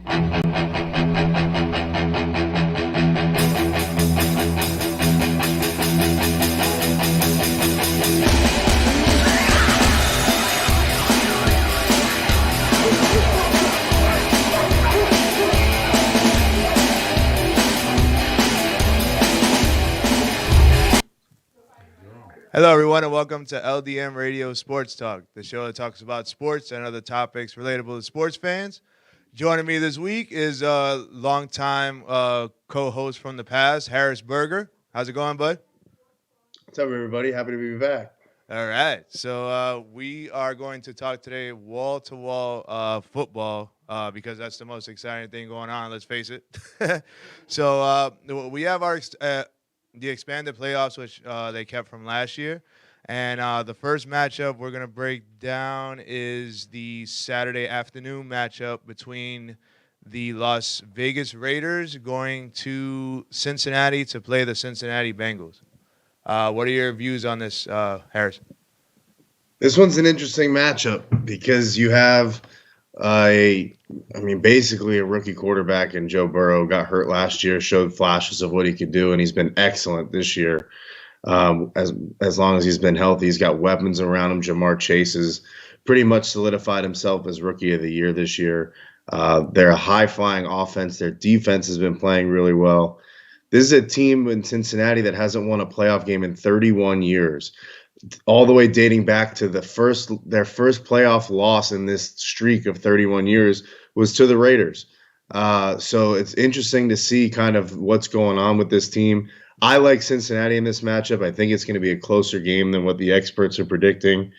Hello, everyone, and welcome to LDM Radio Sports Talk, the show that talks about sports and other topics relatable to sports fans. Joining me this week is a longtime co-host from the past, Harris Berger. How's it going, bud? What's up, everybody? Happy to be back. All right. So we are going to talk today wall-to-wall football because that's the most exciting thing going on, let's face it. So we have our the expanded playoffs, which they kept from last year. And the first matchup we're going to break down is the Saturday afternoon matchup between the Las Vegas Raiders going to Cincinnati to play the Cincinnati Bengals. What are your views on this, Harris? This one's an interesting matchup because you have basically a rookie quarterback in Joe Burrow. Got hurt last year, showed flashes of what he could do, and he's been excellent this year. As long as he's been healthy, he's got weapons around him. Jamar Chase has pretty much solidified himself as rookie of the year this year. They're a high-flying offense. Their defense has been playing really well. This is a team in Cincinnati that hasn't won a playoff game in 31 years, all the way dating back to their first playoff loss in this streak of 31 years was to the Raiders. So it's interesting to see kind of what's going on with this team. I like Cincinnati in this matchup. I think it's going to be a closer game than what the experts are predicting.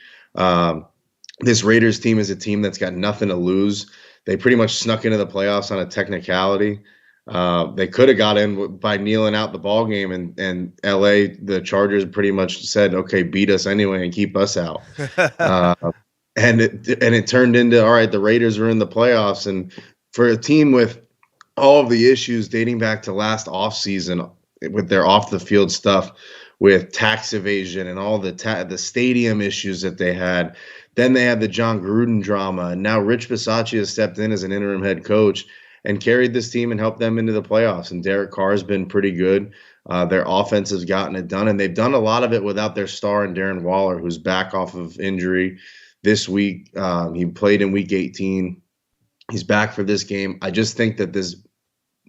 This Raiders team is a team that's got nothing to lose. They pretty much snuck into the playoffs on a technicality. They could have got in by kneeling out the ball game, and LA, the Chargers, pretty much said, "Okay, beat us anyway and keep us out." And it turned into, all right, the Raiders are in the playoffs, and for a team with all of the issues dating back to last offseason with their off the field stuff, with tax evasion and all the stadium issues that they had. Then they had the John Gruden drama, and now Rich Bisaccia has stepped in as an interim head coach and carried this team and helped them into the playoffs. And Derek Carr has been pretty good. Their offense has gotten it done, and they've done a lot of it without their star and Darren Waller, who's back off of injury this week. He played in Week 18. He's back for this game. I just think that this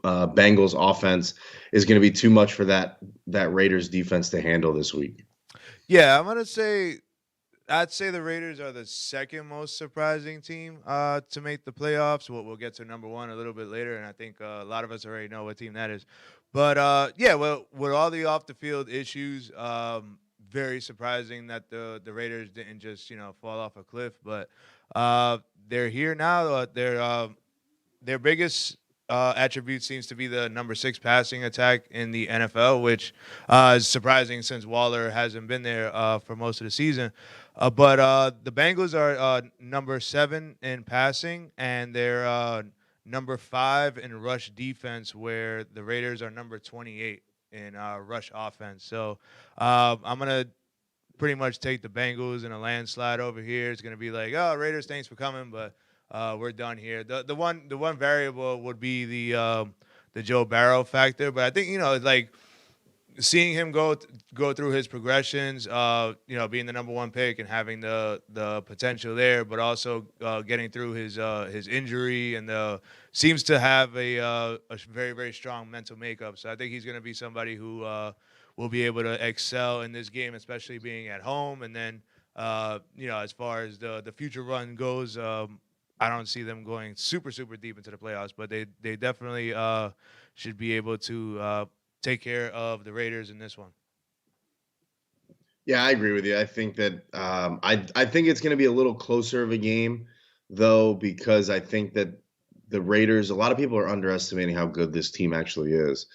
Bengals offense is going to be too much for that Raiders defense to handle this week. Yeah, I'd say the Raiders are the second most surprising team to make the playoffs. We'll get to number one a little bit later, and I think a lot of us already know what team that is. But, with all the off-the-field issues, very surprising that the Raiders didn't just, fall off a cliff. But they're here now. Their biggest attribute seems to be the number 6 passing attack in the NFL, which is surprising since Waller hasn't been there for most of the season. But the Bengals are number 7 in passing, and they're number 5 in rush defense, where the Raiders are number 28 in rush offense. So I'm going to pretty much take the Bengals in a landslide over here. It's going to be like, oh, Raiders, thanks for coming, but we're done here. The one variable would be the Joe Burrow factor, but I think like seeing him go through his progressions, being the number 1 pick and having the potential there, but also getting through his injury and seems to have a very, very strong mental makeup. So I think he's going to be somebody who will be able to excel in this game, especially being at home. And then as far as the future run goes, I don't see them going super, super deep into the playoffs, but they definitely should be able to take care of the Raiders in this one. Yeah, I agree with you. I think that I think it's going to be a little closer of a game, though, because I think that the Raiders, a lot of people are underestimating how good this team actually is.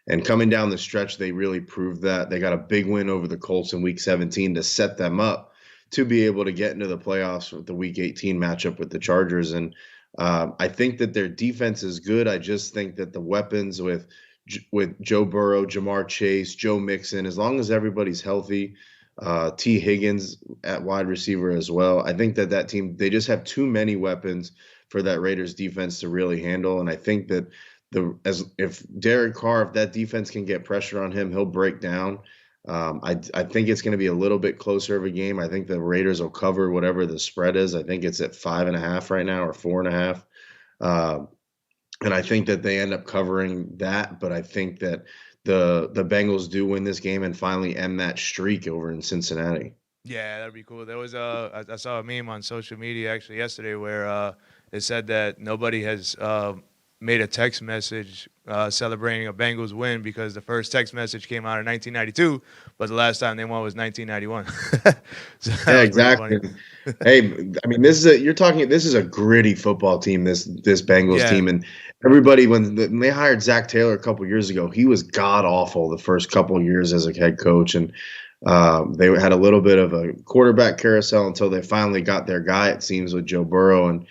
And coming down the stretch, they really proved that. They got a big win over the Colts in Week 17 to set them up to be able to get into the playoffs with the Week 18 matchup with the Chargers. And I think that their defense is good. I just think that the weapons with Joe Burrow, Jamar Chase, Joe Mixon, as long as everybody's healthy, T. Higgins at wide receiver as well, I think that team, they just have too many weapons for that Raiders defense to really handle. And I think that if Derek Carr, if that defense can get pressure on him, he'll break down. I think it's going to be a little bit closer of a game. I think the Raiders will cover whatever the spread is. I think it's at 5.5 right now, or 4.5. And I think that they end up covering that, but I think that the Bengals do win this game and finally end that streak over in Cincinnati. Yeah, that'd be cool. There was I saw a meme on social media actually yesterday where it said that nobody has made a text message celebrating a Bengals win because the first text message came out in 1992, but the last time they won was 1991. So Yeah, exactly. Hey, I mean, this is a gritty football team. This Bengals Yeah, team, and everybody when they hired Zach Taylor a couple years ago, he was god awful the first couple years as a head coach, and they had a little bit of a quarterback carousel until they finally got their guy. It seems with Joe Burrow, and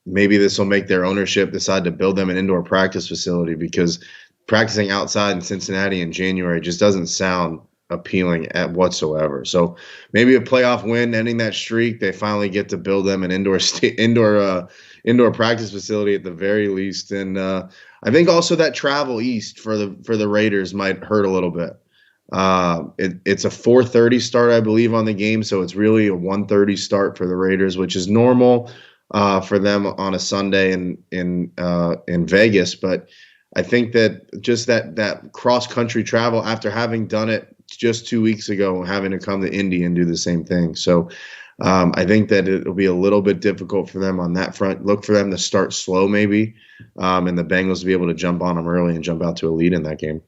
maybe this will make their ownership decide to build them an indoor practice facility, because practicing outside in Cincinnati in January just doesn't sound appealing at whatsoever. So maybe a playoff win ending that streak. They finally get to build them an indoor practice facility at the very least. And I think also that travel east for the Raiders might hurt a little bit. It's a 4:30 start, I believe, on the game, so it's really a 1:30 start for the Raiders, which is normal for them on a Sunday in Vegas. But I think that just that cross country travel after having done it just 2 weeks ago, having to come to Indy and do the same thing. So I think that it'll be a little bit difficult for them on that front. Look for them to start slow maybe, and the Bengals to be able to jump on them early and jump out to a lead in that game.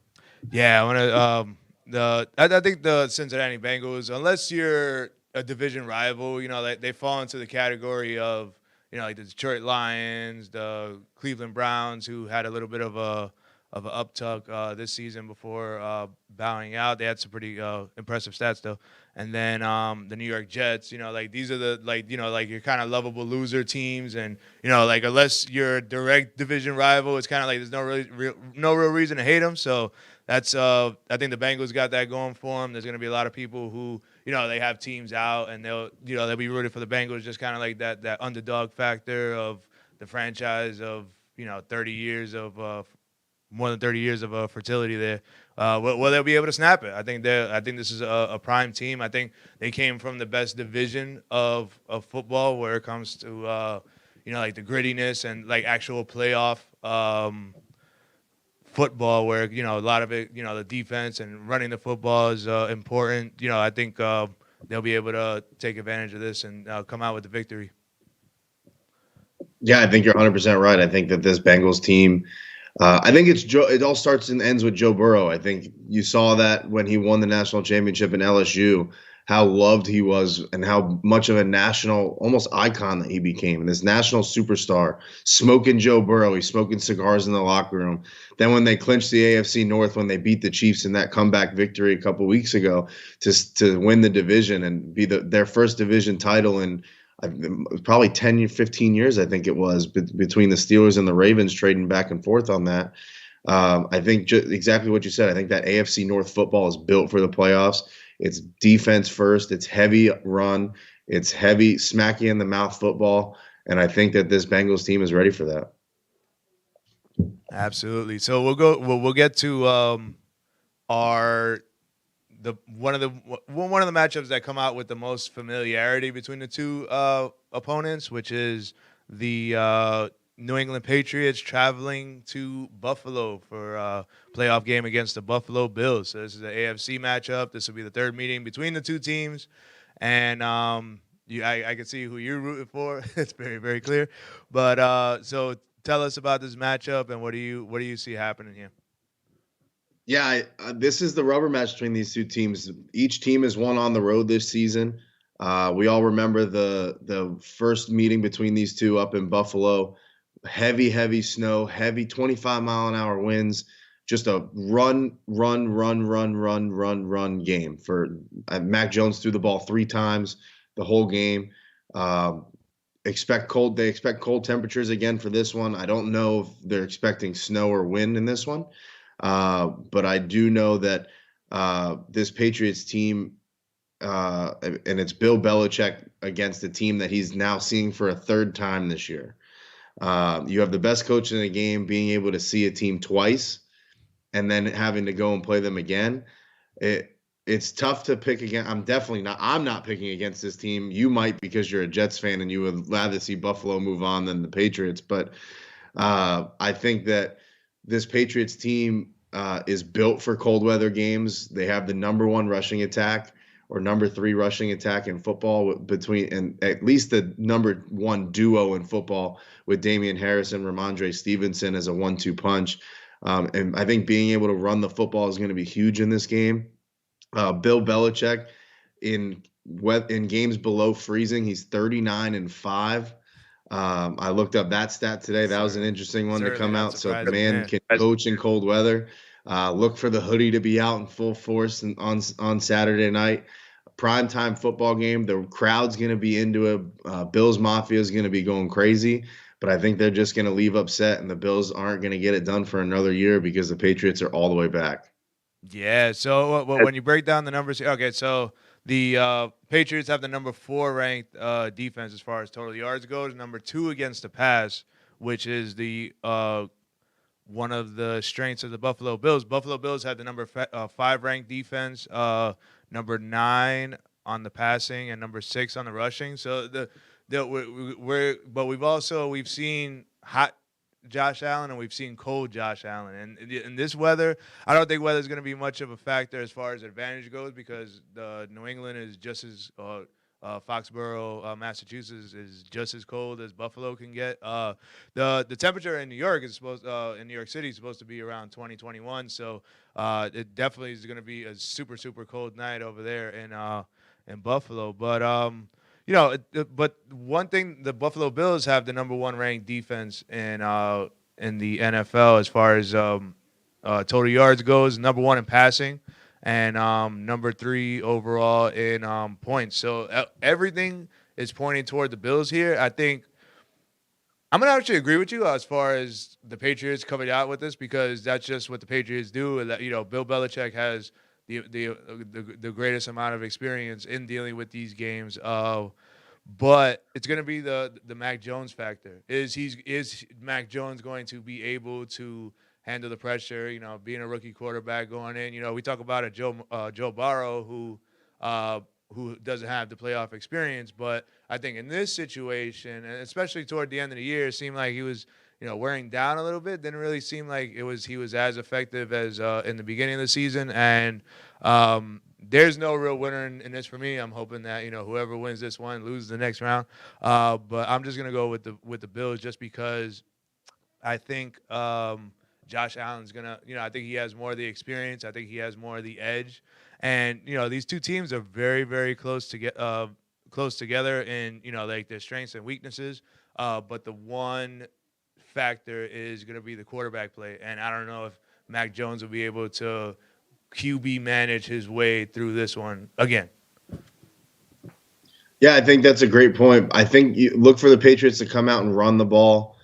yeah. I want to. I think the Cincinnati Bengals, unless you're a division rival, they fall into the category of like the Detroit Lions, the Cleveland Browns, who had a little bit of an uptuck this season before bowing out. They had some pretty impressive stats though. And then the New York Jets, like these are the like your kind of lovable loser teams, and like unless you're a direct division rival, it's kind of like there's no real reason to hate them. So that's I think the Bengals got that going for them. There's going to be a lot of people who they have teams out, and they'll be rooting for the Bengals, just kind of like that underdog factor of the franchise of 30 years of more than 30 years of fertility there. Well, they'll be able to snap it. I think this is a prime team. I think they came from the best division of football where it comes to like the grittiness and like actual playoff football, where a lot of it, the defense and running the football is important. I think they'll be able to take advantage of this and come out with the victory. Yeah, I think you're 100% right. I think that this Bengals team, I think it all starts and ends with Joe Burrow. I think you saw that when he won the national championship in LSU, how loved he was and how much of a national almost icon that he became. And this national superstar, smoking Joe Burrow. He's smoking cigars in the locker room. Then when they clinched the AFC North, when they beat the Chiefs in that comeback victory a couple weeks ago to win the division and be their first division title in probably 10, 15 years, I think it was, between the Steelers and the Ravens trading back and forth on that. I think exactly what you said. I think that AFC North football is built for the playoffs. It's defense first. It's heavy run. It's heavy smack you in the mouth football. And I think that this Bengals team is ready for that. Absolutely. So we'll get to one of the matchups that come out with the most familiarity between the two opponents, which is the New England Patriots traveling to Buffalo for a playoff game against the Buffalo Bills. So this is an AFC matchup. This will be the third meeting between the two teams, and I can see who you're rooting for. It's very, very clear. But so tell us about this matchup and what do you see happening here? Yeah, this is the rubber match between these two teams. Each team has won on the road this season. We all remember the first meeting between these two up in Buffalo. Heavy snow, heavy 25-mile-an-hour winds. Just a run game for Mac Jones threw the ball 3 times the whole game. They expect cold temperatures again for this one. I don't know if they're expecting snow or wind in this one. But I do know that this Patriots team and it's Bill Belichick against a team that he's now seeing for a third time this year. You have the best coach in the game being able to see a team twice and then having to go and play them again. It's tough to pick again. I'm not picking against this team. You might because you're a Jets fan and you would rather see Buffalo move on than the Patriots. But I think that this Patriots team is built for cold weather games. They have the number 1 rushing attack or number 3 rushing attack in football and at least the number 1 duo in football with Damian Harris and Ramondre Stevenson as a 1-2 punch. And I think being able to run the football is going to be huge in this game. Bill Belichick in games below freezing, he's 39-5. I looked up that stat today. That was an interesting one to come out. So man can coach in cold weather. Look for the hoodie to be out in full force on Saturday night. Primetime football game. The crowd's going to be into it. Bills Mafia is going to be going crazy. But I think they're just going to leave upset, and the Bills aren't going to get it done for another year because the Patriots are all the way back. Yeah, so when you break down the numbers, okay, so the Patriots have the number 4 ranked defense as far as total yards goes, number 2 against the pass, which is the one of the strengths of the Buffalo Bills. Buffalo Bills had the number 5 ranked defense, number 9 on the passing, and number 6 on the rushing. So we've seen hot Josh Allen and we've seen cold Josh Allen, and in this weather, I don't think weather is going to be much of a factor as far as advantage goes because New England is just as Foxborough, Massachusetts is just as cold as Buffalo can get. The temperature in New York in New York City is supposed to be around 2021, so it definitely is going to be a super cold night over there in Buffalo, but but one thing, the Buffalo Bills have the number 1 ranked defense in the NFL as far as total yards goes, number 1 in passing, and number 3 overall in points. So everything is pointing toward the Bills here. I think I'm going to actually agree with you as far as the Patriots coming out with this because that's just what the Patriots do. Bill Belichick has the greatest amount of experience in dealing with these games. But it's going to be the Mac Jones factor. Is Mac Jones going to be able to handle the pressure? Being a rookie quarterback going in. We talk about a Joe Burrow who doesn't have the playoff experience, but I think in this situation, and especially toward the end of the year, it seemed like he was wearing down a little bit. Didn't really seem like he was as effective as in the beginning of the season. And there's no real winner in this for me. I'm hoping that whoever wins this one loses the next round. But I'm just gonna go with the Bills just because I think Josh Allen's gonna. I think he has more of the experience. I think he has more of the edge. And these two teams are very very close together in like their strengths and weaknesses. But the one factor is going to be the quarterback play, and I don't know if Mac Jones will be able to QB manage his way through this one again. Yeah, I think that's a great point. I think you look for the Patriots to come out and run the ball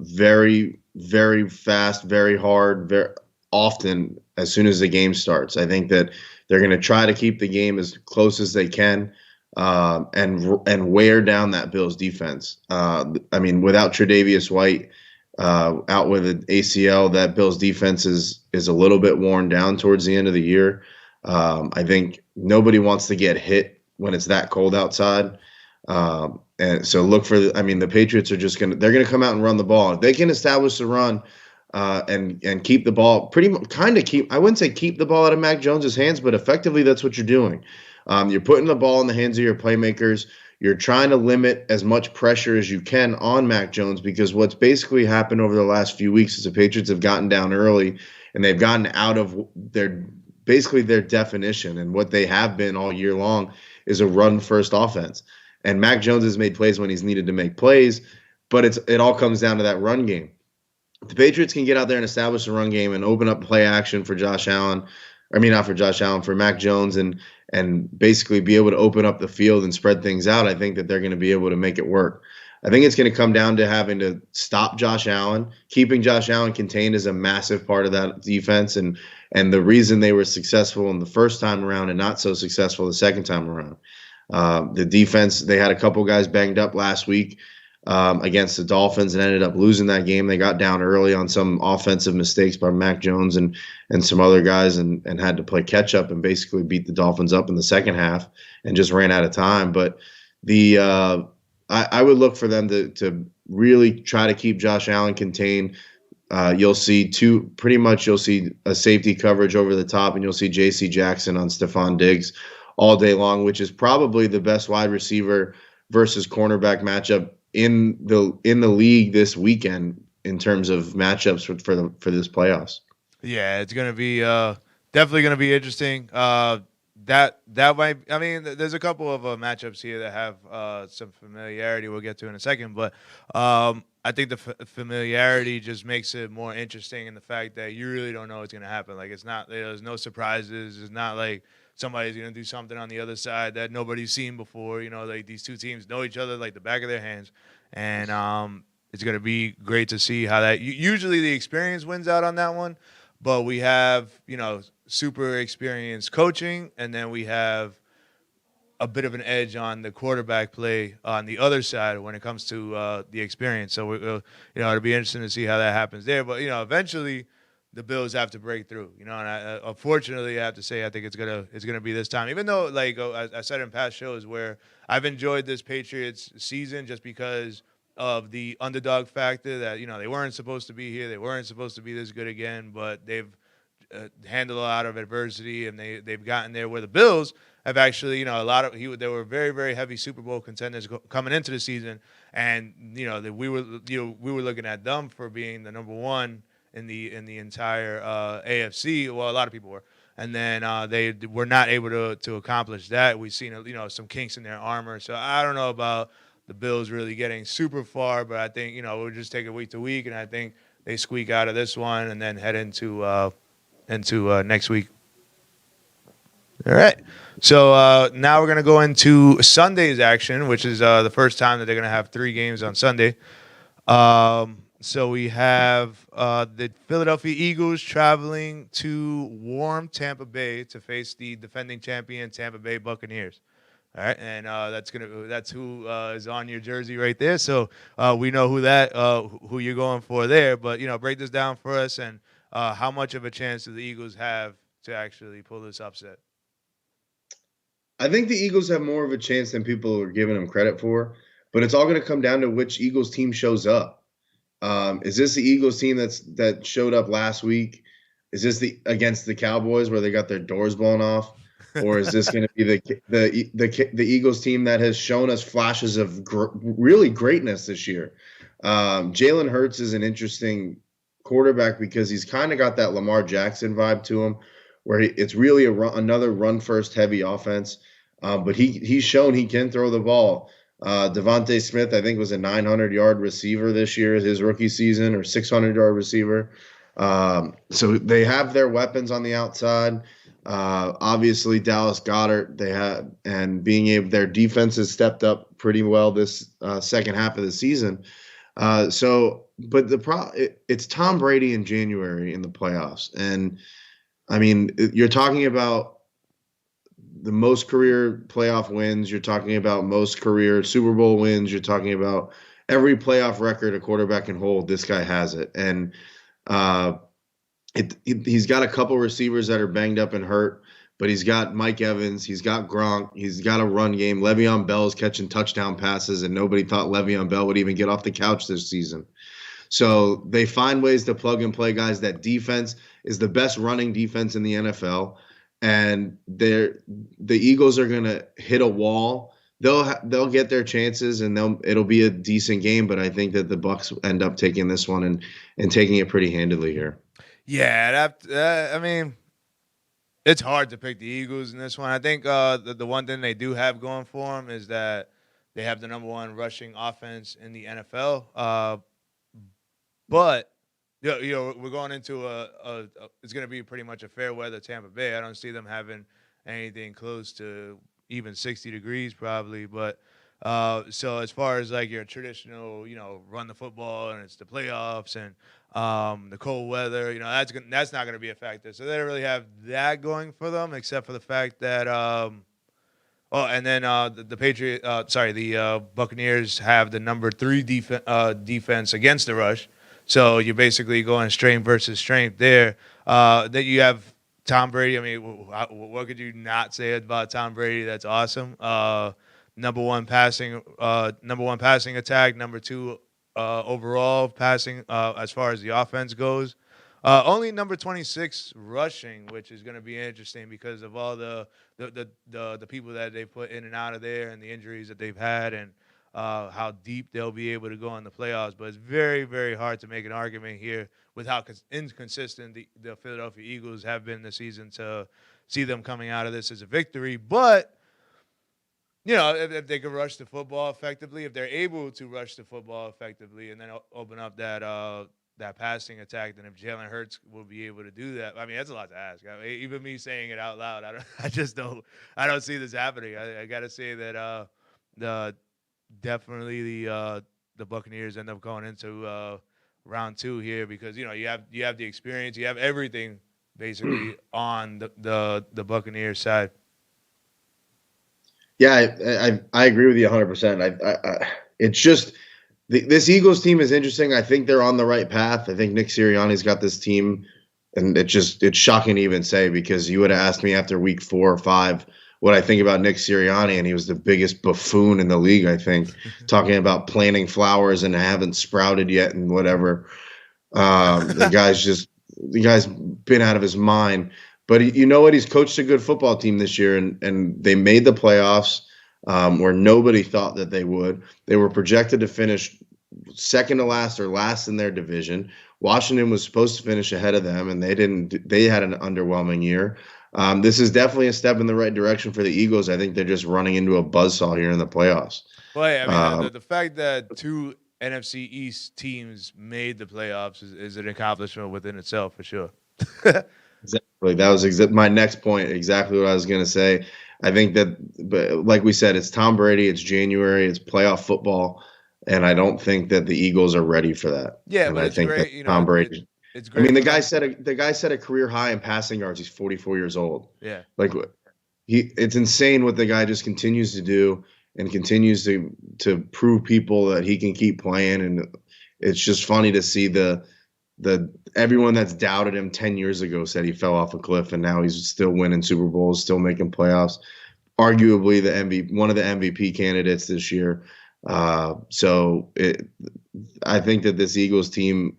very, very fast, very hard, very often as soon as the game starts. I think that they're going to try to keep the game as close as they can and wear down that Bills defense. Without Tre'Davious White out with an ACL, that Bills defense is a little bit worn down towards the end of the year. I think nobody wants to get hit when it's that cold outside. And so look for the Patriots are they're going to come out and run the ball. If they can establish the run and keep the ball I wouldn't say keep the ball out of Mac Jones's hands, but effectively that's what you're doing. You're putting the ball in the hands of your playmakers. You're trying to limit as much pressure as you can on Mac Jones because what's basically happened over the last few weeks is the Patriots have gotten down early and they've gotten out of their definition, and what they have been all year long is a run-first offense. And Mac Jones has made plays when he's needed to make plays, but it all comes down to that run game. If the Patriots can get out there and establish a run game and open up play action for Josh Allen, not for Josh Allen, for Mac Jones, and basically be able to open up the field and spread things out, I think that they're going to be able to make it work. I think it's going to come down to having to stop Josh Allen. Keeping Josh Allen contained is a massive part of that defense, and the reason they were successful in the first time around and not so successful the second time around. The defense, they had a couple guys banged up last week against the Dolphins and ended up losing that game. They got down early on some offensive mistakes by Mac Jones and some other guys and had to play catch up and basically beat the Dolphins up in the second half and just ran out of time. But I would look for them to really try to keep Josh Allen contained. You'll see you'll see a safety coverage over the top, and you'll see J.C. Jackson on Stephon Diggs all day long, which is probably the best wide receiver versus cornerback matchup in the league this weekend in terms of matchups for this playoffs. Yeah, it's gonna be definitely gonna be interesting. That might. I mean, there's a couple of matchups here that have some familiarity. We'll get to in a second, but I think the familiarity just makes it more interesting in the fact that you really don't know what's gonna happen. Like it's not. There's no surprises. It's not like somebody's gonna do something on the other side that nobody's seen before. Like these two teams know each other like the back of their hands, and it's gonna be great to see how that. Usually the experience wins out on that one, but we have super experienced coaching, and then we have a bit of an edge on the quarterback play on the other side when it comes to the experience. So it'll be interesting to see how that happens there. But eventually the Bills have to break through. And unfortunately, I have to say I think it's gonna be this time. Even though, like I said in past shows, where I've enjoyed this Patriots season just because of the underdog factor that they weren't supposed to be here, they weren't supposed to be this good again, but they've handled a lot of adversity and they've gotten there. Where the Bills have actually, they were very, very heavy Super Bowl contenders coming into the season, and we were looking at them for being the number one in the entire AFC. Well, a lot of people were, and then they were not able to accomplish that. We've seen some kinks in their armor, so I don't know about the Bills really getting super far, but I think we'll just take it week to week, and I think they squeak out of this one and then head into next week. All right. So now we're going to go into Sunday's action, which is the first time that they're going to have 3 games on Sunday. So we have the Philadelphia Eagles traveling to warm Tampa Bay to face the defending champion Tampa Bay Buccaneers. All right, and that's who is on your jersey right there. So we know who you're going for there. But break this down for us, and how much of a chance do the Eagles have to actually pull this upset? I think the Eagles have more of a chance than people are giving them credit for, but it's all going to come down to which Eagles team shows up. Is this the Eagles team that showed up last week? Is this against the Cowboys where they got their doors blown off, or is this going to be the Eagles team that has shown us flashes of really greatness this year? Jalen Hurts is an interesting quarterback because he's kind of got that Lamar Jackson vibe to him, where it's really another run-first heavy offense. But he's shown he can throw the ball. Devontae Smith, I think, was a 900-yard receiver this year, his rookie season, or 600-yard receiver. So they have their weapons on the outside. Obviously, Dallas Goedert, their defense has stepped up pretty well this second half of the season. But it's Tom Brady in January in the playoffs, and I mean, you're talking about the most career playoff wins. You're talking about most career Super Bowl wins. You're talking about every playoff record a quarterback can hold. This guy has it. And he's got a couple receivers that are banged up and hurt, but he's got Mike Evans. He's got Gronk. He's got a run game. Le'Veon Bell's catching touchdown passes, and nobody thought Le'Veon Bell would even get off the couch this season. So they find ways to plug and play guys. That defense is the best running defense in the NFL. And the Eagles are going to hit a wall. They'll get their chances, and it'll be a decent game. But I think that the Bucs end up taking this one and taking it pretty handily here. Yeah, I mean, it's hard to pick the Eagles in this one. I think the one thing they do have going for them is that they have the number 1 rushing offense in the NFL. But we're going into it's going to be pretty much a fair weather Tampa Bay. I don't see them having anything close to even 60 degrees probably. But So as far as like your traditional, run the football and it's the playoffs and the cold weather, that's not gonna be a factor. So they don't really have that going for them, except for the fact that oh, and then the Buccaneers have the number three defense against the rush. So you're basically going strength versus strength there. That you have Tom Brady. I mean, what could you not say about Tom Brady? That's awesome. Number one passing attack. Number two overall passing as far as the offense goes. Only number 26 rushing, which is going to be interesting because of all the people that they put in and out of there and the injuries that they've had and how deep they'll be able to go in the playoffs. But it's very, very hard to make an argument here with how inconsistent the Philadelphia Eagles have been this season to see them coming out of this as a victory. But if they can rush the football effectively, if they're able to rush the football effectively, and then open up that passing attack, then if Jalen Hurts will be able to do that, I mean, that's a lot to ask. I mean, even me saying it out loud, I don't see this happening. I got to say that the definitely the Buccaneers end up going into round two here because you have the experience, you have everything basically on the Buccaneers side. Yeah, I agree with you 100%. It's just this Eagles team is interesting. I think they're on the right path. I think Nick Sirianni's got this team, and it's shocking to even say because you would have asked me after week 4 or 5 what I think about Nick Sirianni, and he was the biggest buffoon in the league. I think talking about planting flowers and haven't sprouted yet and whatever. The guy's been out of his mind. But you know what? He's coached a good football team this year, and they made the playoffs where nobody thought that they would. They were projected to finish second to last or last in their division. Washington was supposed to finish ahead of them, and they didn't. They had an underwhelming year. This is definitely a step in the right direction for the Eagles. I think they're just running into a buzzsaw here in the playoffs. Well, yeah, I mean, the fact that two NFC East teams made the playoffs is an accomplishment within itself, for sure. Exactly. That was my next point. Exactly what I was going to say. I think that, but like we said, it's Tom Brady. It's January. It's playoff football, and I don't think that the Eagles are ready for that. Yeah, and but I it's think great. that Tom Brady. It's great. I mean, the guy set a career high in passing yards. He's 44 years old. Yeah. Like it's insane what the guy just continues to do and continues to prove people that he can keep playing. And it's just funny to see the everyone that's doubted him 10 years ago said he fell off a cliff, and now he's still winning Super Bowls, still making playoffs. Arguably one of the MVP candidates this year. I think that this Eagles team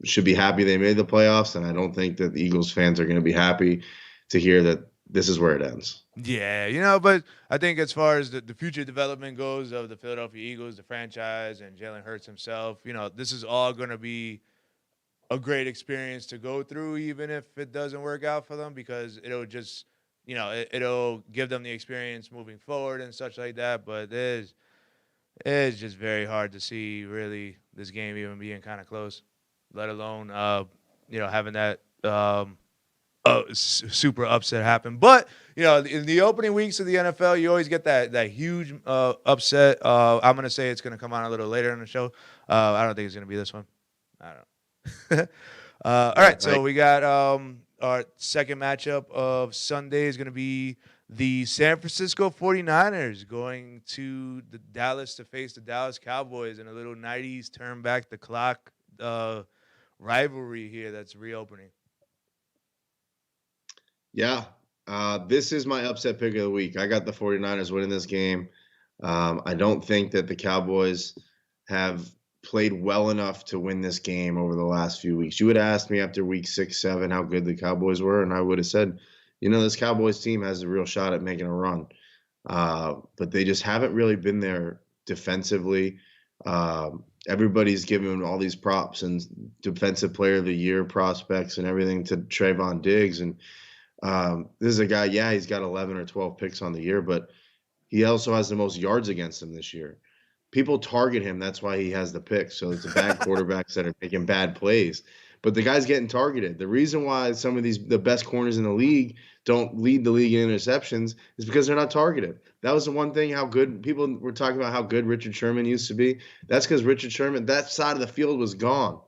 should be happy they made the playoffs, and I don't think that the Eagles fans are going to be happy to hear that this is where it ends. Yeah, but I think as far as the future development goes of the Philadelphia Eagles, the franchise, and Jalen Hurts himself, this is all going to be a great experience to go through, even if it doesn't work out for them, because it'll just, it'll give them the experience moving forward and such like that. But it's just very hard to see really this game even being kind of close, let alone, having that super upset happen. But, in the opening weeks of the NFL, you always get that huge upset. I'm going to say it's going to come on a little later in the show. I don't think it's going to be this one. I don't know. All right, so we got our second matchup of Sunday is going to be the San Francisco 49ers going to the Dallas to face the Dallas Cowboys in a little 90s turn back the clock rivalry here that's reopening. Yeah, this is my upset pick of the week. I got the 49ers winning this game. I don't think that the Cowboys have played well enough to win this game over the last few weeks. You would have asked me after week 6, 7 how good the Cowboys were, and I would have said, this Cowboys team has a real shot at making a run. But they just haven't really been there defensively. Everybody's giving all these props and defensive player of the year prospects and everything to Trayvon Diggs. And this is a guy, he's got 11 or 12 picks on the year, but he also has the most yards against him this year. People target him. That's why he has the picks. So it's the bad quarterbacks that are making bad plays. but the guy's getting targeted. The reason why some of the best corners in the league don't lead the league in interceptions is because they're not targeted. That was the one thing, how good people were talking about how good Richard Sherman used to be. That's because Richard Sherman, that side of the field was gone.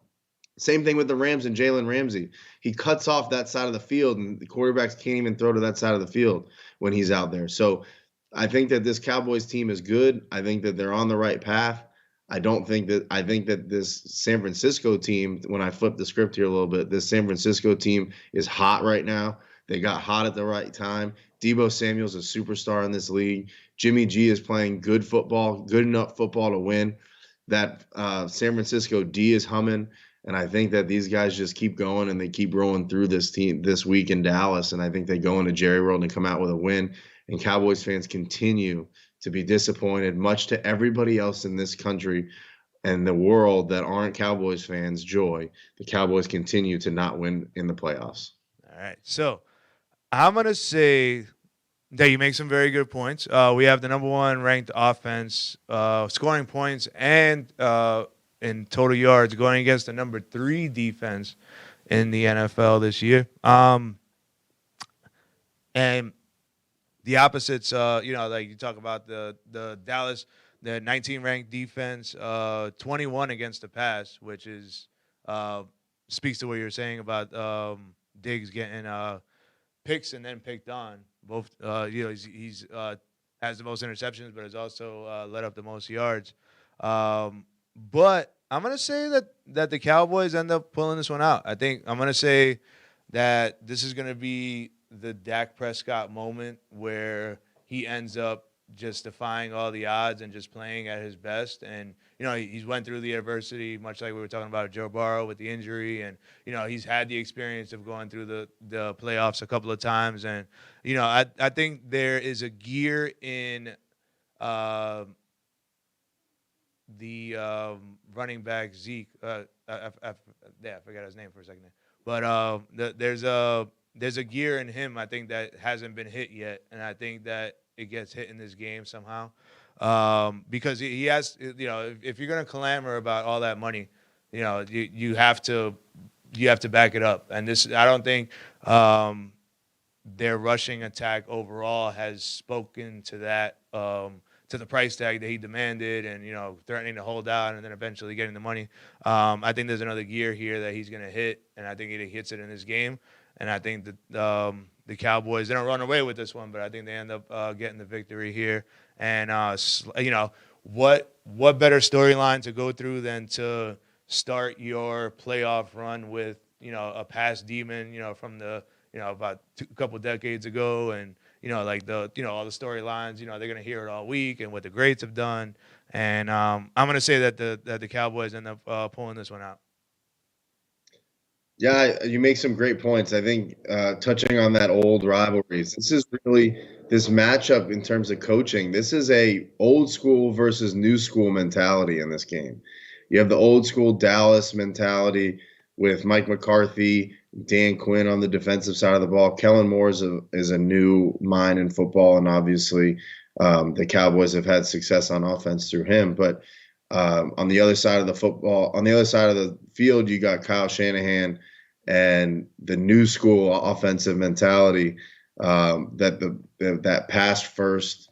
Same thing with the Rams and Jalen Ramsey. He cuts off that side of the field, and the quarterbacks can't even throw to that side of the field when he's out there. So I think that this Cowboys team is good. I think that they're on the right path. I think that this San Francisco team, when I flip the script here a little bit, this San Francisco team is hot right now. They got hot at the right time. Deebo Samuel's a superstar in this league. Jimmy G is playing good football, good enough football to win. That San Francisco D is humming. And I think that these guys just keep going and they keep rolling through this team this week in Dallas. And I think they go into Jerry World and come out with a win. And Cowboys fans continue to be disappointed, much to everybody else in this country and the world that aren't Cowboys fans' joy. The Cowboys continue to not win in the playoffs. All right. So I'm going to say that you make some very good points. We have the number one ranked offense, scoring points and in total yards, going against the number 3 defense in the NFL this year. And the opposites, like you talk about the Dallas, the 19 ranked defense, 21 against the pass, which is speaks to what you're saying about Diggs getting picks and then picked on. Both, he's has the most interceptions, but has also led up the most yards. But I'm gonna say that the Cowboys end up pulling this one out. I think I'm gonna say that this is gonna be the Dak Prescott moment where he ends up just defying all the odds and just playing at his best. And he's went through the adversity, much like we were talking about Joe Burrow with the injury, and he's had the experience of going through the playoffs a couple of times. And I think there is a gear in the running back Zeke. I forgot his name for a second. But there's a gear in him, I think, that hasn't been hit yet, and I think that it gets hit in this game somehow. Because he has, if you're gonna clamor about all that money, you have to back it up. And this, I don't think their rushing attack overall has spoken to that. To the price tag that he demanded, and threatening to hold out and then eventually getting the money. I think there's another gear here that he's going to hit, and I think he hits it in this game. And I think that the Cowboys, they don't run away with this one, but I think they end up getting the victory here. And what better storyline to go through than to start your playoff run with a past demon from the about a couple decades ago, and all the storylines, they're going to hear it all week and what the greats have done. And I'm going to say that the Cowboys end up pulling this one out. Yeah, you make some great points. I think touching on that old rivalries, this is really this matchup in terms of coaching. This is a old school versus new school mentality in this game. You have the old school Dallas mentality with Mike McCarthy, Dan Quinn on the defensive side of the ball. Kellen Moore is a new mind in football, and obviously the Cowboys have had success on offense through him. But on the other side of the field, you got Kyle Shanahan and the new school offensive mentality, that pass first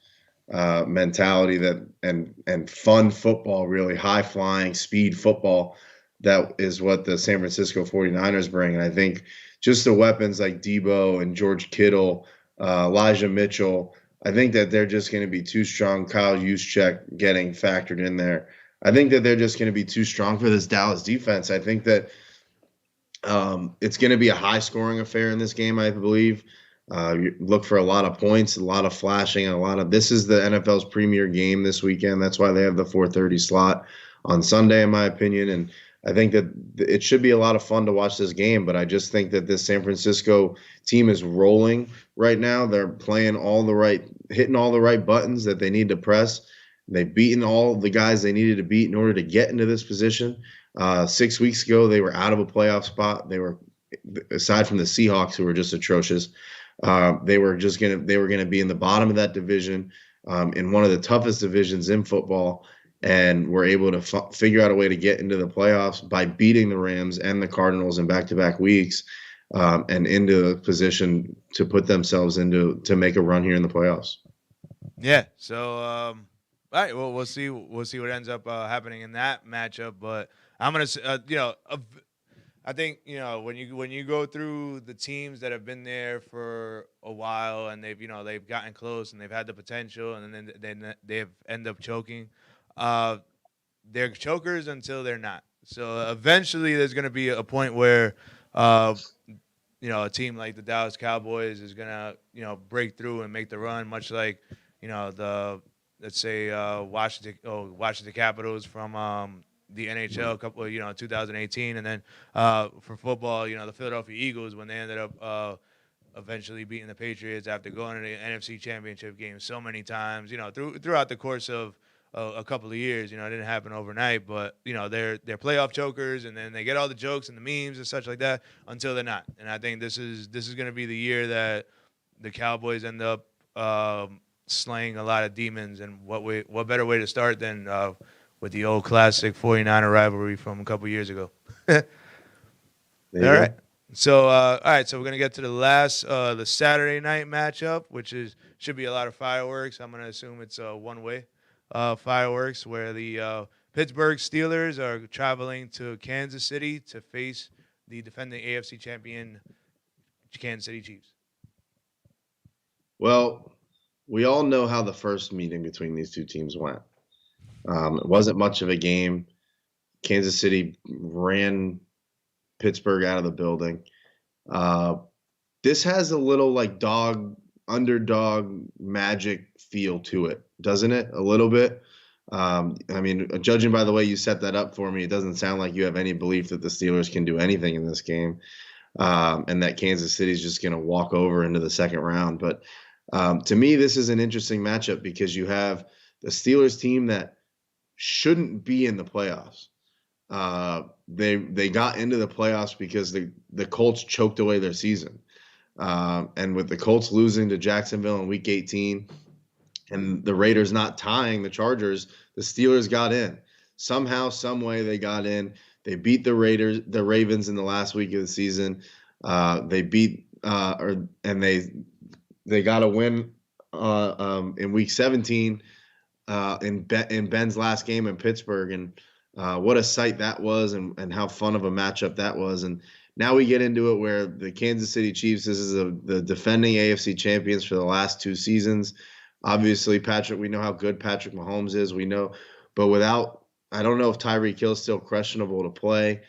mentality, that and fun football, really high flying speed football. That is what the San Francisco 49ers bring. And I think just the weapons like Deebo and George Kittle, Elijah Mitchell, I think that they're just going to be too strong. Kyle Juszczyk getting factored in there. I think that they're just going to be too strong for this Dallas defense. I think that it's going to be a high-scoring affair in this game, I believe. You look for a lot of points, a lot of flashing, and this is the NFL's premier game this weekend. That's why they have the 4:30 slot on Sunday, in my opinion. And I think that it should be a lot of fun to watch this game, but I just think that this San Francisco team is rolling right now. They're hitting all the right buttons that they need to press. They've beaten all the guys they needed to beat in order to get into this position. 6 weeks ago, they were out of a playoff spot. They were, aside from the Seahawks, who were just atrocious, they were going to be in the bottom of that division, in one of the toughest divisions in football. and were able to figure out a way to get into the playoffs by beating the Rams and the Cardinals in back-to-back weeks, and into a position to put themselves into to make a run here in the playoffs. Yeah. So, all right. Well, we'll see. We'll see what ends up happening in that matchup. But I'm gonna, I think when you go through the teams that have been there for a while and they've gotten close and they've had the potential and then they've end up choking. Uh, they're chokers until they're not. So eventually, there's going to be a point where, uh, a team like the Dallas Cowboys is going to, break through and make the run, much like, the let's say Washington Capitals from the NHL a couple of 2018, and then for football, the Philadelphia Eagles when they ended up eventually beating the Patriots after going to the NFC Championship game so many times, throughout the course of a couple of years. It didn't happen overnight, but they're playoff chokers, and then they get all the jokes and the memes and such like that until they're not. And I think this is going to be the year that the Cowboys end up slaying a lot of demons. And what better way to start than with the old classic 49er rivalry from a couple years ago. All right. So, all right. So we're gonna get to the last, the Saturday night matchup, which should be a lot of fireworks. I'm gonna assume it's one-way fireworks, where the Pittsburgh Steelers are traveling to Kansas City to face the defending AFC champion Kansas City Chiefs. Well, we all know how the first meeting between these two teams went. It wasn't much of a game. Kansas City ran Pittsburgh out of the building. This has a little like underdog magic feel to it, doesn't it? A little bit. I mean, judging by the way you set that up for me, it doesn't sound like you have any belief that the Steelers can do anything in this game, and that Kansas City is just going to walk over into the second round. But to me, this is an interesting matchup because you have the Steelers team that shouldn't be in the playoffs. They got into the playoffs because the Colts choked away their season. And with the Colts losing to Jacksonville in Week 18 and the Raiders not tying the Chargers, the Steelers got in. Somehow, some way they got in. They beat the Ravens in the last week of the season. They beat and they got a win in Week 17 in Ben's last game in Pittsburgh, and what a sight that was, and how fun of a matchup that was. And now we get into it where the Kansas City Chiefs, this is the defending AFC champions for the last two seasons. Obviously, we know how good Patrick Mahomes is. We know, but I don't know if Tyreek Hill is still questionable to play.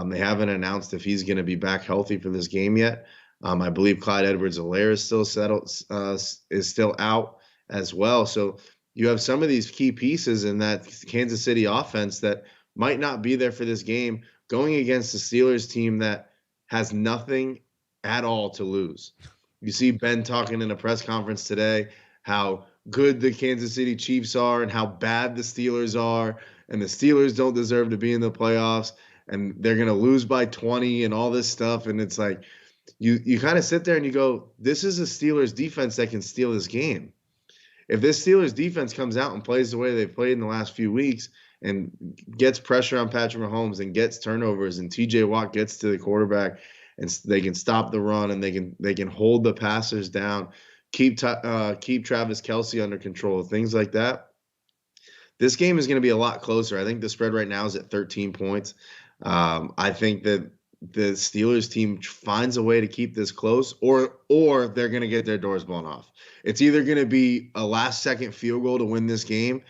They haven't announced if he's going to be back healthy for this game yet. I believe Clyde Edwards-Helaire is still out as well. So you have some of these key pieces in that Kansas City offense that might not be there for this game, going against the Steelers team that has nothing at all to lose. You see Ben talking in a press conference today how good the Kansas City Chiefs are and how bad the Steelers are, and the Steelers don't deserve to be in the playoffs, and they're going to lose by 20 and all this stuff. And it's like you kind of sit there and you go, this is a Steelers defense that can steal this game. If this Steelers defense comes out and plays the way they've played in the last few weeks and gets pressure on Patrick Mahomes and gets turnovers, and TJ Watt gets to the quarterback and they can stop the run and they can hold the passers down, keep Travis Kelce under control, things like that, this game is going to be a lot closer. I think the spread right now is at 13 points. I think that the Steelers team finds a way to keep this close, or they're going to get their doors blown off. It's either going to be a last-second field goal to win this game.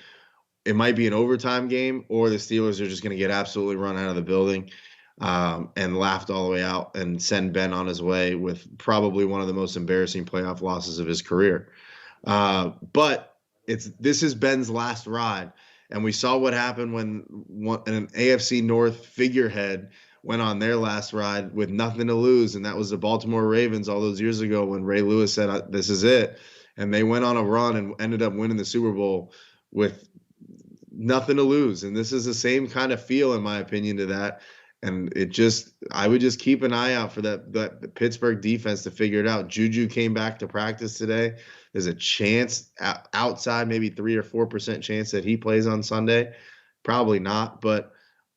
It might be an overtime game, or the Steelers are just going to get absolutely run out of the building and laughed all the way out and send Ben on his way with probably one of the most embarrassing playoff losses of his career. But this is Ben's last ride, and we saw what happened when an AFC North figurehead went on their last ride with nothing to lose, and that was the Baltimore Ravens all those years ago when Ray Lewis said, this is it, and they went on a run and ended up winning the Super Bowl with nothing to lose. And this is the same kind of feel, in my opinion, to that. And I would just keep an eye out for that Pittsburgh defense to figure it out. Juju came back to practice today. There's a chance outside, maybe 3 or 4% chance that he plays on Sunday. Probably not, but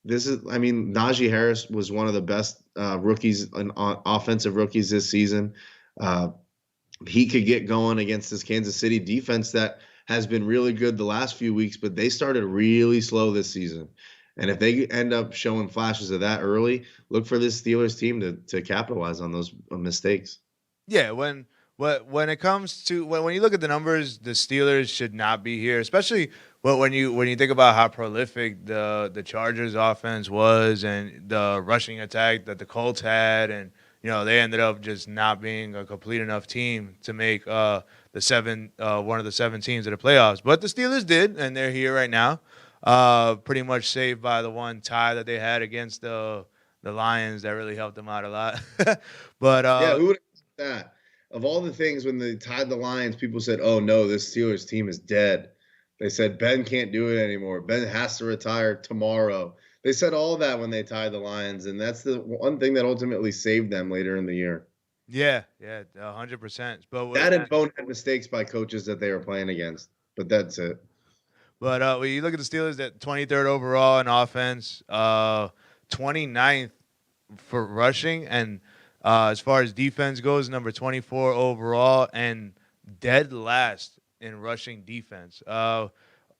I mean, Najee Harris was one of the best rookies and offensive rookies this season. Uh, he could get going against this Kansas City defense that has been really good the last few weeks, but they started really slow this season. And if they end up showing flashes of that early, look for this Steelers team to capitalize on those mistakes. Yeah, when it comes to when you look at the numbers, the Steelers should not be here, especially when you think about how prolific the Chargers offense was and the rushing attack that the Colts had, and they ended up just not being a complete enough team to make one of the 7 teams of the playoffs. But the Steelers did, and they're here right now. Pretty much saved by the one tie that they had against the Lions that really helped them out a lot. But Yeah, who would have thought that? Of all the things when they tied the Lions, people said, "Oh no, this Steelers team is dead." They said Ben can't do it anymore. Ben has to retire tomorrow. They said all that when they tied the Lions, and that's the one thing that ultimately saved them later in the year. yeah, 100%. That and bonehead mistakes by coaches that they were playing against. But that's it. When you look at the Steelers, at 23rd overall in offense, 29th for rushing, and as far as defense goes, number 24 overall, and dead last in rushing defense.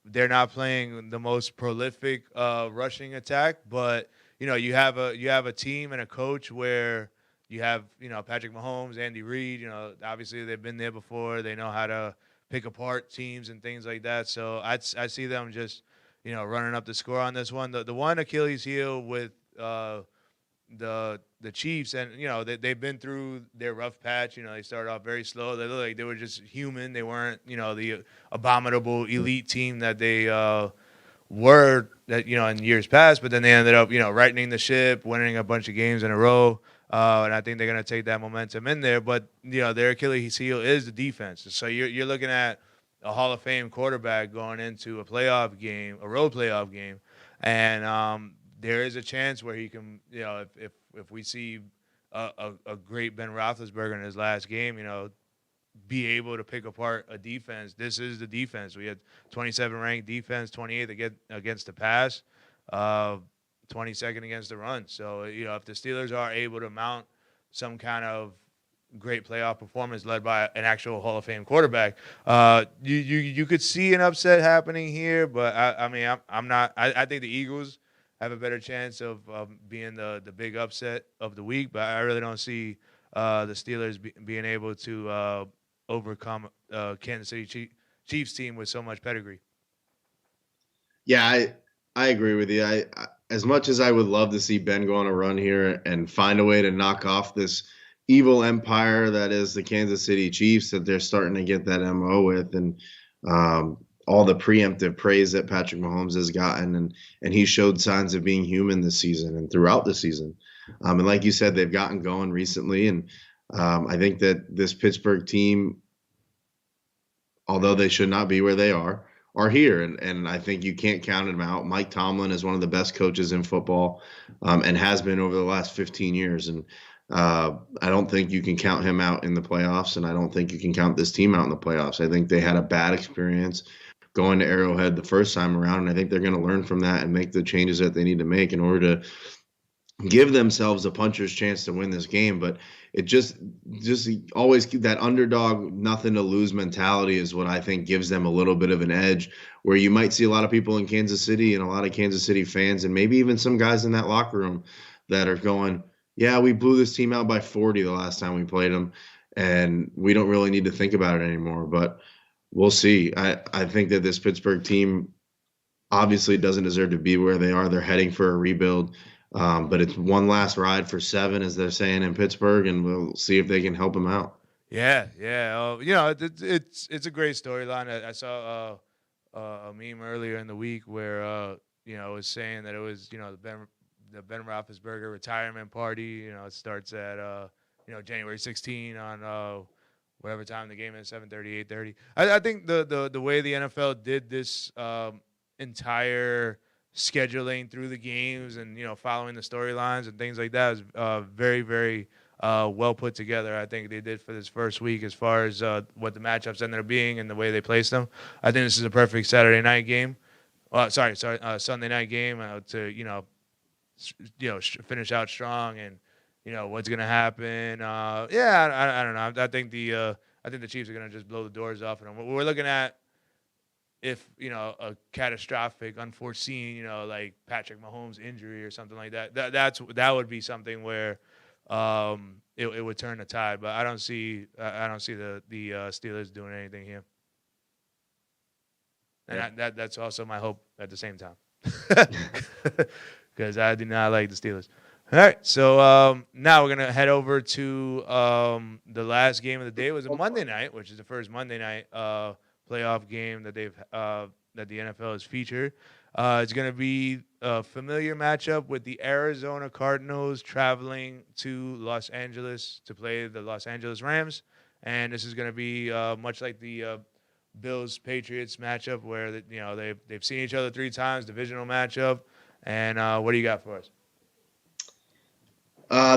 They're not playing the most prolific rushing attack, but you have a team and a coach where you have Patrick Mahomes, Andy Reid. Obviously they've been there before. They know how to pick apart teams and things like that. So I see them just running up the score on this one. The one Achilles heel with the Chiefs, and they've been through their rough patch. They started off very slow. They looked like they were just human. They weren't the abominable elite team that they were in years past. But then they ended up rightening the ship, winning a bunch of games in a row. And I think they're going to take that momentum in there. But their Achilles heel is the defense. So you're looking at a Hall of Fame quarterback going into a playoff game, a road playoff game, and there is a chance where he can, if we see a great Ben Roethlisberger in his last game, be able to pick apart a defense. This is the defense. We had 27 ranked defense, 28th against the pass, 22nd against the run. So if the Steelers are able to mount some kind of great playoff performance led by an actual Hall of Fame quarterback, you could see an upset happening here. But I mean, I'm not. I think the Eagles have a better chance of being the big upset of the week, but I really don't see the Steelers being able to overcome Kansas City Chiefs team with so much pedigree. Yeah, I agree with you. As much as I would love to see Ben go on a run here and find a way to knock off this evil empire that is the Kansas City Chiefs that they're starting to get that MO with, and all the preemptive praise that Patrick Mahomes has gotten, and he showed signs of being human this season and throughout the season. And like you said, they've gotten going recently, and I think that this Pittsburgh team, although they should not be where they are here. And I think you can't count them out. Mike Tomlin is one of the best coaches in football, and has been over the last 15 years. And I don't think you can count him out in the playoffs, and I don't think you can count this team out in the playoffs. I think they had a bad experience going to Arrowhead the first time around, and I think they're going to learn from that and make the changes that they need to make in order to give themselves a puncher's chance to win this game. But it just always that underdog, nothing to lose mentality is what I think gives them a little bit of an edge, where you might see a lot of people in Kansas City and a lot of Kansas City fans, and maybe even some guys in that locker room that are going, yeah, we blew this team out by 40 the last time we played them, and we don't really need to think about it anymore. But we'll see. I think that this Pittsburgh team obviously doesn't deserve to be where they are. They're heading for a rebuild. But it's one last ride for 7, as they're saying in Pittsburgh, and we'll see if they can help them out. Yeah. It's a great storyline. I saw a meme earlier in the week where it was saying that it was the Ben Roethlisberger retirement party. It starts at January 16 on whatever time the game is, 7:30, 8:30. I think the way the NFL did this entire scheduling through the games and following the storylines and things like that is very, very well put together. I think they did for this first week as far as what the matchups ended up being and the way they placed them. I think this is a perfect Saturday night game. Sunday night game to finish out strong, and what's gonna happen. I don't know. I think the Chiefs are gonna just blow the doors off, and we're looking at if a catastrophic, unforeseen, like Patrick Mahomes injury or something like that. That would be something where it would turn the tide. But I don't see the Steelers doing anything here, and that's also my hope at the same time, because I do not like the Steelers. All right, so now we're gonna head over to the last game of the day. It was a Monday night, which is the first Monday night playoff game that that the NFL has featured. It's gonna be a familiar matchup with the Arizona Cardinals traveling to Los Angeles to play the Los Angeles Rams, and this is gonna be much like the Bills Patriots matchup, where they've seen each other 3 times, divisional matchup. And what do you got for us?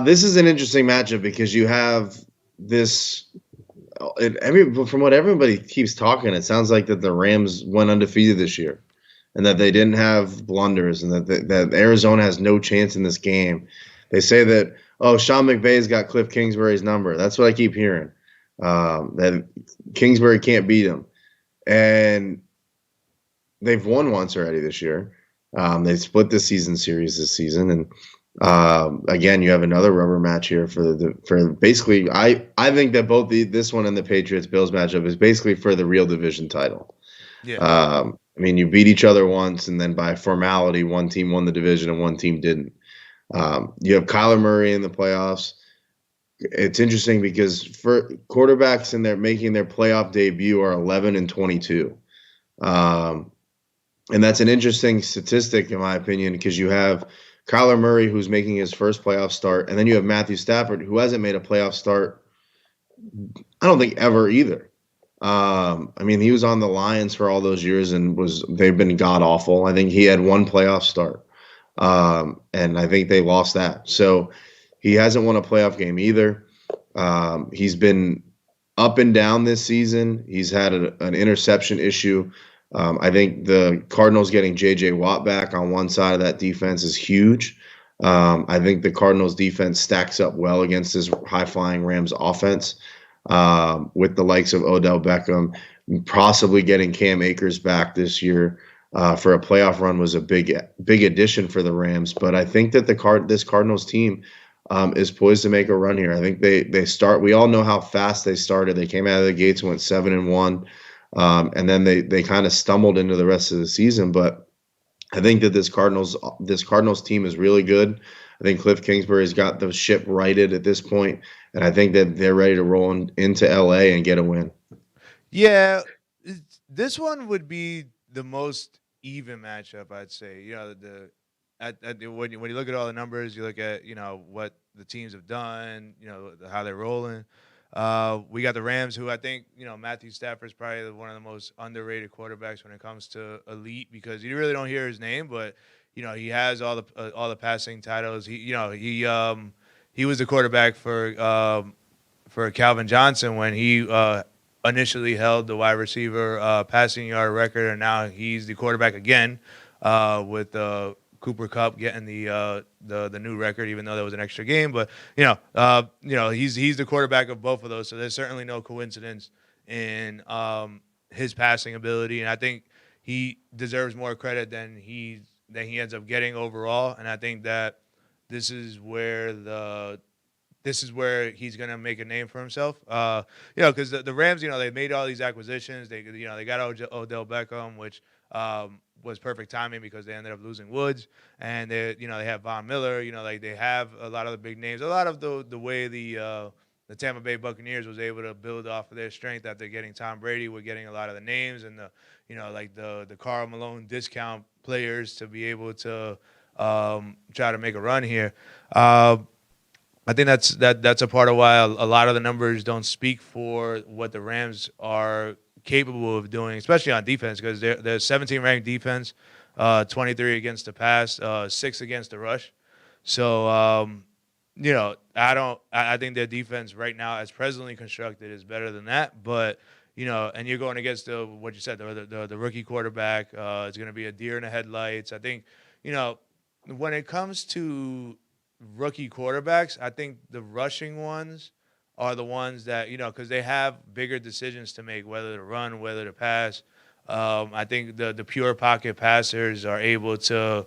This is an interesting matchup because you have this. From what everybody keeps talking, it sounds like that the Rams went undefeated this year, and that they didn't have blunders, and that Arizona has no chance in this game. They say that Sean McVay's got Cliff Kingsbury's number. That's what I keep hearing. That Kingsbury can't beat him, and they've won once already this year. They split the season series this season, and again, you have another rubber match here for basically. I think that both this one and the Patriots Bills matchup is basically for the real division title. Yeah. I mean, you beat each other once, and then by formality, one team won the division and one team didn't. You have Kyler Murray in the playoffs. It's interesting because for quarterbacks in there making their playoff debut are 11-22. And that's an interesting statistic, in my opinion, because you have Kyler Murray, who's making his first playoff start, and then you have Matthew Stafford, who hasn't made a playoff start, I don't think, ever either. I mean, he was on the Lions for all those years, and they've been god awful. I think he had one playoff start, and I think they lost that. So he hasn't won a playoff game either. He's been up and down this season. He's had an interception issue. I think the Cardinals getting J.J. Watt back on one side of that defense is huge. I think the Cardinals defense stacks up well against this high-flying Rams offense, with the likes of Odell Beckham. Possibly getting Cam Akers back this year for a playoff run was a big addition for the Rams. But I think that this Cardinals team is poised to make a run here. I think they start. We all know how fast they started. They came out of the gates and went 7-1. And then they kind of stumbled into the rest of the season. But I think that this Cardinals team is really good. I think Cliff Kingsbury's got the ship righted at this point, and I think that they're ready to roll into LA and get a win. Yeah, this one would be the most even matchup, I'd say. When you look at all the numbers, you look at what the teams have done, how they're rolling. We got the Rams, who I think Matthew Stafford is probably one of the most underrated quarterbacks when it comes to elite, because you really don't hear his name, but he has all the passing titles. He was the quarterback for Calvin Johnson when he initially held the wide receiver passing yard record, and now he's the quarterback again with Cooper Kupp getting the new record, even though there was an extra game. But he's the quarterback of both of those, so there's certainly no coincidence in his passing ability, and I think he deserves more credit than he ends up getting overall. And I think that this is where he's gonna make a name for himself. Because the Rams, they made all these acquisitions. They got Odell Beckham, which was perfect timing because they ended up losing Woods, and they have Von Miller. They have a lot of the big names. A lot of the way the Tampa Bay Buccaneers was able to build off of their strength after getting Tom Brady. We're getting a lot of the names and the Karl Malone discount players to be able to try to make a run here. I think that's a part of why a lot of the numbers don't speak for what the Rams are capable of doing, especially on defense, because they're 17 ranked defense, 23 against the pass, 6 against the rush. So I think their defense right now, as presently constructed, is better than that. But and you're going against what you said, the rookie quarterback. It's going to be a deer in the headlights. I think, when it comes to rookie quarterbacks, I think the rushing ones are the ones that, because they have bigger decisions to make, whether to run, whether to pass. I think the pure pocket passers are able to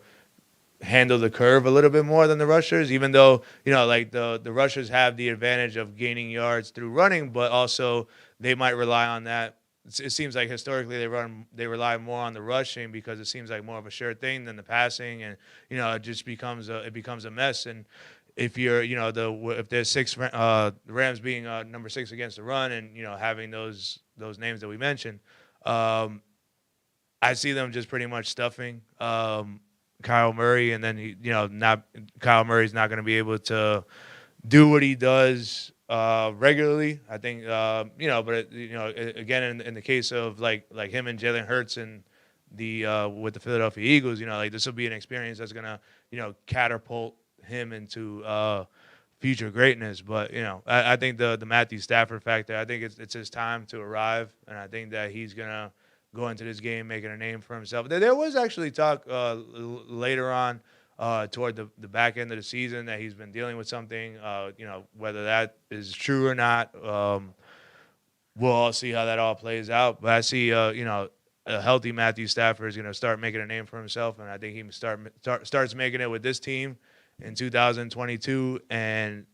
handle the curve a little bit more than the rushers, even though, like the rushers have the advantage of gaining yards through running, but also they might rely on that. It seems like historically they rely more on the rushing because it seems like more of a sure thing than the passing, and it just becomes a mess. And if you're, if there's six Rams being number 6 against the run, and having those names that we mentioned, I see them just pretty much stuffing Kyle Murray, and then not Kyle Murray's not going to be able to do what he does regularly. I think but again, in the case of like him and Jalen Hurts and the with the Philadelphia Eagles, like this will be an experience that's going to catapult him into future greatness. But I think the Matthew Stafford factor, I think it's his time to arrive, and I think that he's gonna go into this game making a name for himself. There was actually talk later on toward the back end of the season that he's been dealing with something. Whether that is true or not, we'll all see how that all plays out. But I see, a healthy Matthew Stafford is going to start making a name for himself, and I think he starts making it with this team in 2022, and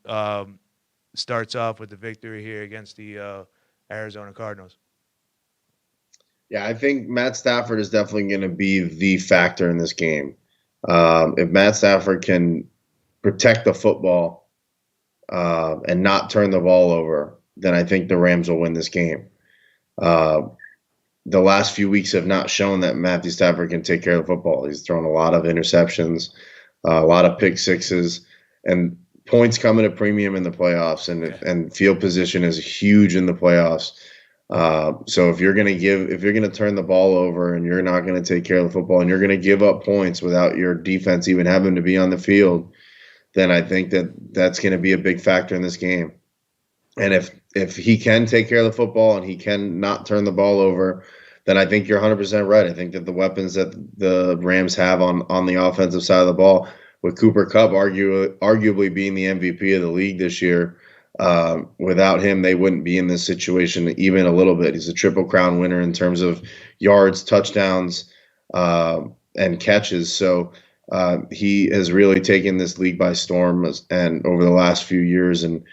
starts off with the victory here against the Arizona Cardinals. Yeah, I think Matt Stafford is definitely going to be the factor in this game. If Matt Stafford can protect the football and not turn the ball over, then I think the Rams will win this game. The last few weeks have not shown that Matthew Stafford can take care of the football. He's thrown a lot of interceptions, a lot of pick sixes, and points come at a premium in the playoffs, and field position is huge in the playoffs. So if you're going to turn the ball over and you're not going to take care of the football and you're going to give up points without your defense even having to be on the field, then I think that's going to be a big factor in this game. And if he can take care of the football and he can not turn the ball over, then I think you're 100% right. I think that the weapons that the Rams have on the offensive side of the ball, with Cooper Kupp arguably being the MVP of the league this year, without him, they wouldn't be in this situation even a little bit. He's a Triple Crown winner in terms of yards, touchdowns, and catches. So he has really taken this league by storm and over the last few years, and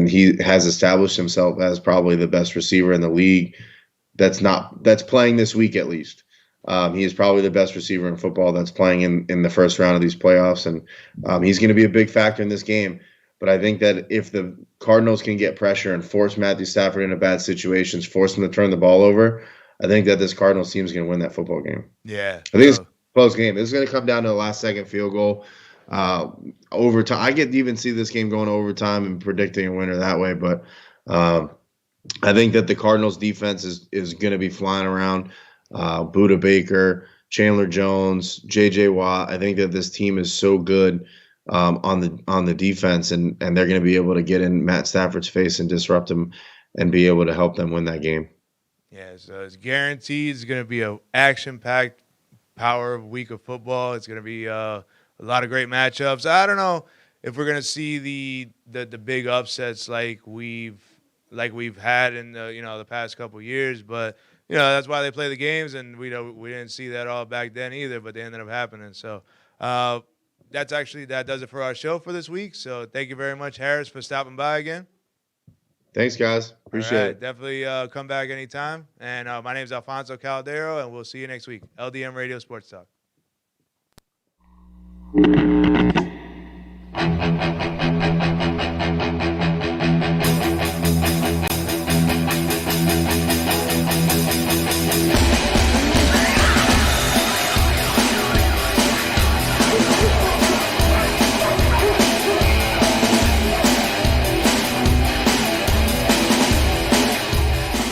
he has established himself as probably the best receiver in the league. That's playing this week at least. He is probably the best receiver in football that's playing in the first round of these playoffs, and he's going to be a big factor in this game. But I think that if the Cardinals can get pressure and force Matthew Stafford into bad situations, force him to turn the ball over, I think that this Cardinals team is going to win that football game. Yeah. I think it's a close game. This is going to come down to the last-second field goal. Overtime. I get to even see this game going to overtime and predicting a winner that way. But I think that the Cardinals defense is going to be flying around. Budda Baker, Chandler Jones, J.J. Watt. I think that this team is so good on the defense, and they're going to be able to get in Matt Stafford's face and disrupt him and be able to help them win that game. Yeah, so it's guaranteed. It's going to be an action-packed power week of football. It's going to be a lot of great matchups. I don't know if we're going to see the big upsets like we've had in the past couple of years, but that's why they play the games, and we didn't see that all back then either, but they ended up happening. So that does it for our show for this week. So thank you very much, Harris, for stopping by again. Thanks, guys. Appreciate it. Definitely come back anytime. And my name is Alfonso Caldero, and we'll see you next week. LDM Radio Sports Talk.